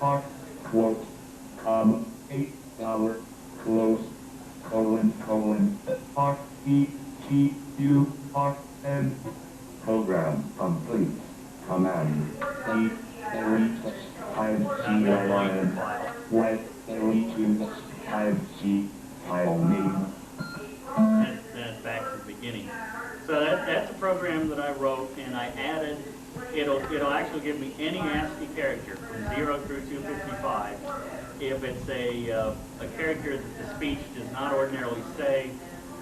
Hott, quote, 8-hour, close, Hott, E-T-U, Hott, and program complete. Command, E, Eritus, 5G Alliance, Web, Eritus, 5G, file name. And then back to the beginning. So that's a program that I wrote, and I added, it'll actually give me any ASCII character from 0 through 255. If it's a character that the speech does not ordinarily say,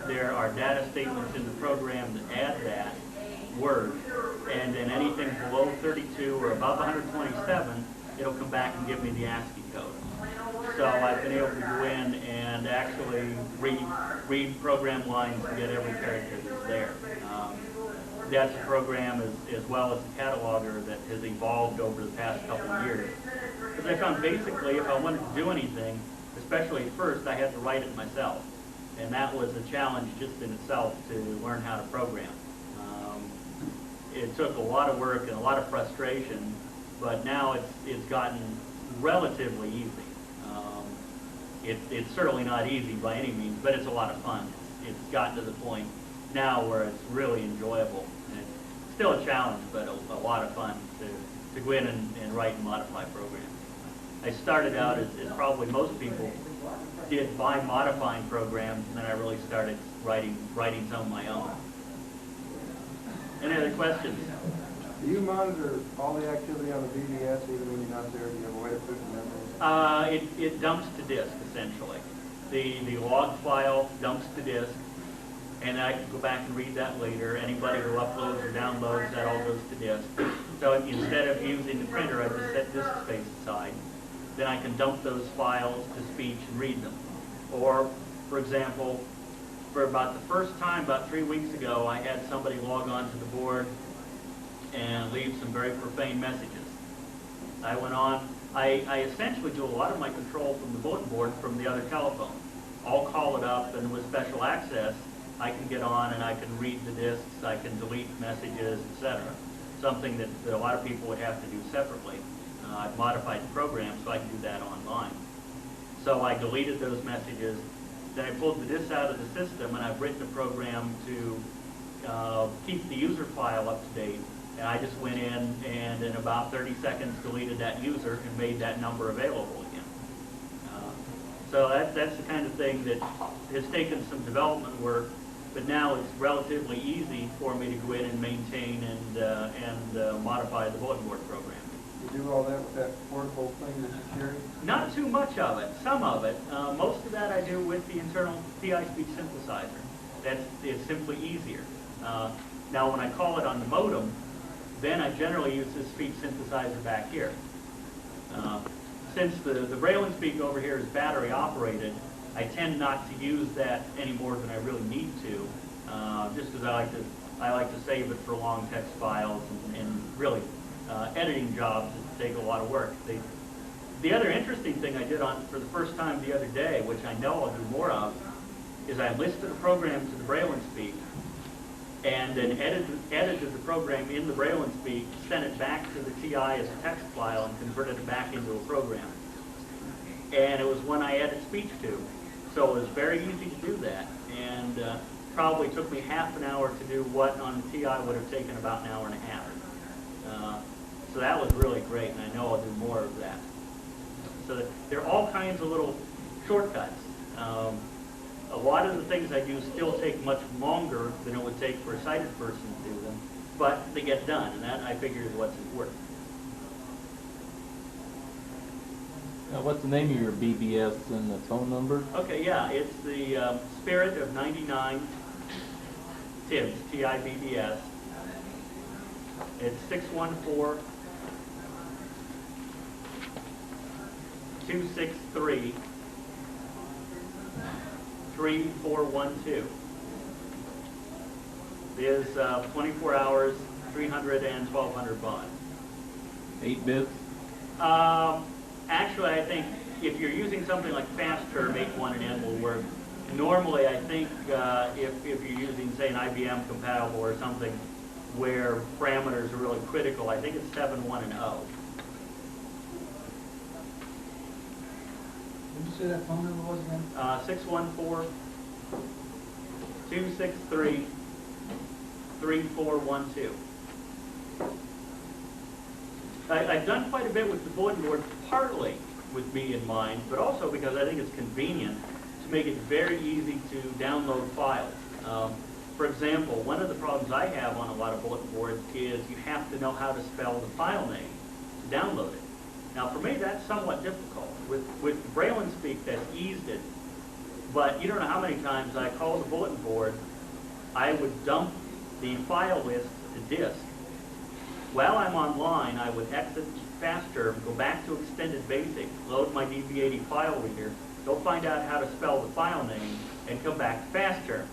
there are data statements in the program that add that word, and then anything below 32 or above 127, it'll come back and give me the ASCII code. So I've been able to go in and actually read program lines and get every character that's there. That's a program as well as a cataloger that has evolved over the past couple of years. Because I found basically if I wanted to do anything, especially at first, I had to write it myself. And that was a challenge just in itself to learn how to program. It took a lot of work and a lot of frustration, but now it's gotten relatively easy. It's certainly not easy by any means, but it's a lot of fun. It's gotten to the point now where it's really enjoyable. And it's still a challenge, but a lot of fun to go in and write and modify programs. I started out as probably most people did by modifying programs, and then I really started writing some of my own. Any other questions? Do you monitor all the activity on the BBS even when you're not there? Do you have a way to push them? It dumps to disk, essentially. The log file dumps to disk, and I can go back and read that later. Anybody who uploads or downloads, that all goes to disk. So instead of using the printer, I just set disk space aside. Then I can dump those files to speech and read them. Or, for example, for about the first time, about 3 weeks ago, I had somebody log on to the board and leave some very profane messages. I went on, I essentially do a lot of my control from the bulletin board from the other telephone. I'll call it up, and with special access, I can get on and I can read the disks, I can delete messages, etc. Something that a lot of people would have to do separately. I've modified the program so I can do that online. So I deleted those messages, then I pulled the disks out of the system, and I've written a program to keep the user file up to date. And I just went in and in about 30 seconds deleted that user and made that number available again. So that's the kind of thing that has taken some development work, but now it's relatively easy for me to go in and maintain and modify the bulletin board program. You do all that with that portable thing that you carry? Not too much of it, some of it. Most of that I do with the internal TI speech synthesizer. It's simply easier. Now when I call it on the modem, then I generally use this speech synthesizer back here. Since the Braille and Speak over here is battery operated, I tend not to use that any more than I really need to, just because I like to save it for long text files and really editing jobs that take a lot of work. The other interesting thing I did for the first time the other day, which I know I'll do more of, is I listed a program to the Braille and Speak, and then edited the program in the Braille and Speak, sent it back to the TI as a text file, and converted it back into a program. And it was one I added speech to, so it was very easy to do that, and probably took me half an hour to do what on the TI would have taken about an hour and a half. So that was really great, and I know I'll do more of that. So there are all kinds of little shortcuts. A lot of the things I do still take much longer than it would take for a sighted person to do them, but they get done, and that I figure is what's important. What's the name of your BBS and the phone number? Okay, yeah, it's the Spirit of 99 TIBS, TIBBS. It's 614-263-3412. It is 24 hours, 300 and 1200 baud. 8 bits? Actually, I think if you're using something like FastTerm, H1 and N will work. Normally, I think if you're using, say, an IBM compatible or something where parameters are really critical, I think it's 7, 1, and 0. say that phone number was again? 614-263-3412. I've done quite a bit with the bulletin board, partly with me in mind, but also because I think it's convenient to make it very easy to download files. For example, one of the problems I have on a lot of bulletin boards is you have to know how to spell the file name to download it. Now for me that's somewhat difficult. With Braille and Speak that's eased it, but you don't know how many times I call the bulletin board, I would dump the file list to disk. While I'm online, I would exit faster, go back to Extended Basic, load my DB80 file reader, go find out how to spell the file name, and come back faster.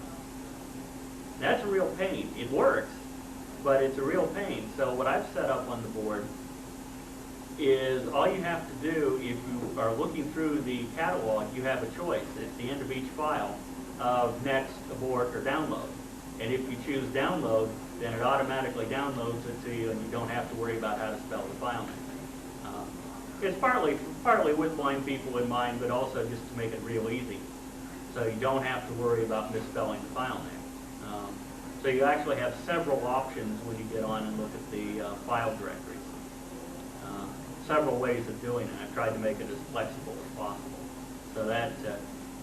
That's a real pain. It works, but it's a real pain. So what I've set up on the board is all you have to do if you are looking through the catalog, you have a choice. It's the end of each file of next, abort, or download. And if you choose download, then it automatically downloads it to you and you don't have to worry about how to spell the file name. It's partly with blind people in mind, but also just to make it real easy. So you don't have to worry about misspelling the file name. So you actually have several options when you get on and look at the file directories. Several ways of doing it. I've tried to make it as flexible as possible. So that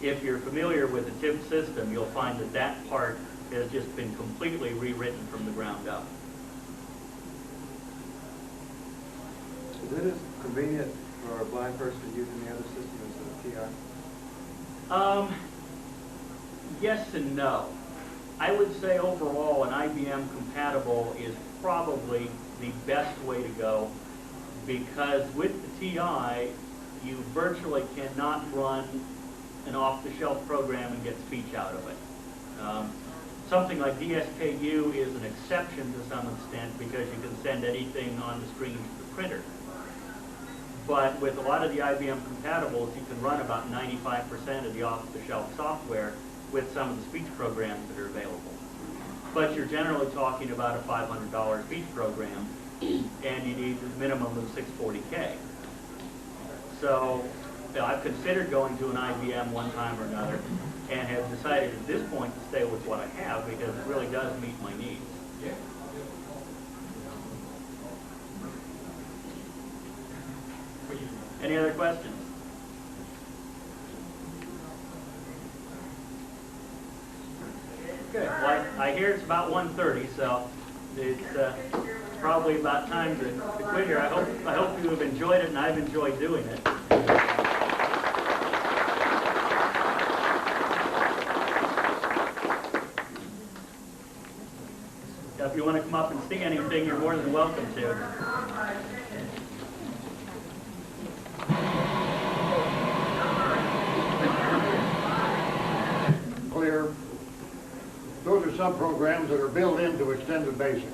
if you're familiar with the TIB system, you'll find that that part has just been completely rewritten from the ground up. Is it as convenient for a blind person using the other system as the TI? Yes and no. I would say overall an IBM compatible is probably the best way to go, because with the TI you virtually cannot run an off-the-shelf program and get speech out of it. Something like DSKU is an exception to some extent because you can send anything on the screen to the printer. But with a lot of the IBM compatibles, you can run about 95% of the off-the-shelf software with some of the speech programs that are available. But you're generally talking about a $500 speech program, and you need a minimum of 640K. So I've considered going to an IBM one time or another, and have decided at this point to stay with what I have because it really does meet my needs. Any other questions? Good. Well, I hear it's about 1:30, so it's probably about time to quit here. I hope you have enjoyed it, and I've enjoyed doing it. If you want to come up and sing anything, you're more than welcome to. Clear. Those are some programs that are built into Extended Basic.